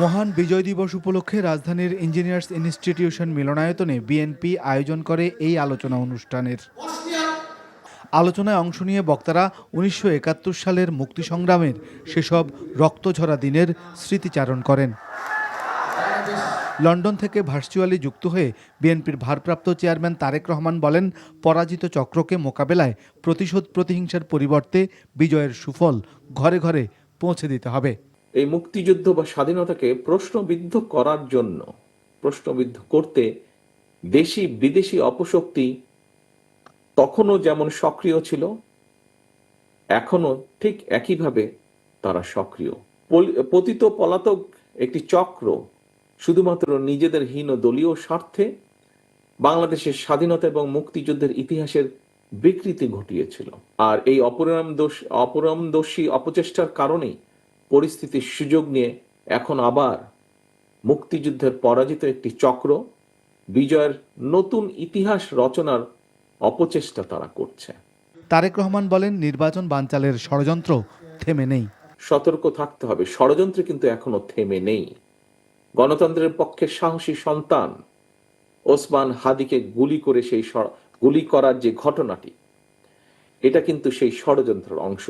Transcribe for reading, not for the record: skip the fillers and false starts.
মহান বিজয় দিবস উপলক্ষে রাজধানীর ইঞ্জিনিয়ার্স ইনস্টিটিউশন মিলনায়তনে বিএনপি আয়োজন করে এই আলোচনা অনুষ্ঠানের। আলোচনায় অংশ নিয়ে বক্তারা ১৯৭১ সালের মুক্তি সংগ্রামের সেসব রক্তঝরা দিনের স্মৃতিচারণ করেন। লন্ডন থেকে ভার্চুয়ালি যুক্ত হয়ে বিএনপির ভারপ্রাপ্ত চেয়ারম্যান তারেক রহমান বলেন, পরাজিত চক্রকে মোকাবেলায় প্রতিশোধ প্রতিহিংসার পরিবর্তে বিজয়ের সুফল ঘরে ঘরে পৌঁছে দিতে হবে। এই মুক্তিযুদ্ধ বা স্বাধীনতাকে প্রশ্নবিদ্ধ করার জন্য, প্রশ্নবিদ্ধ করতে দেশি বিদেশি অপশক্তি তখনও যেমন সক্রিয় ছিল, এখনো ঠিক একইভাবে তারা সক্রিয়। পতিত পলাতক একটি চক্র শুধুমাত্র নিজেদের হীন দলীয় স্বার্থে বাংলাদেশের স্বাধীনতা এবং মুক্তিযুদ্ধের ইতিহাসের বিকৃতি ঘটিয়েছিল। আর এই অপরামদর্শী অপচেষ্টার কারণেই পরিস্থিতির সুযোগ নিয়ে এখন আবার মুক্তিযুদ্ধের পরাজিত একটি চক্র বিজয়ের নতুন ইতিহাস রচনার অপচেষ্টা তারা করছে। তারেক রহমান বলেন, নির্বাচন বানচালের ষড়যন্ত্র থেমে নেই। সতর্ক থাকতে হবে, ষড়যন্ত্র কিন্তু এখনো থেমে নেই। গণতন্ত্রের পক্ষে সাহসী সন্তান ওসমান হাদিকে গুলি করার যে ঘটনাটি, এটা কিন্তু সেই ষড়যন্ত্রের অংশ।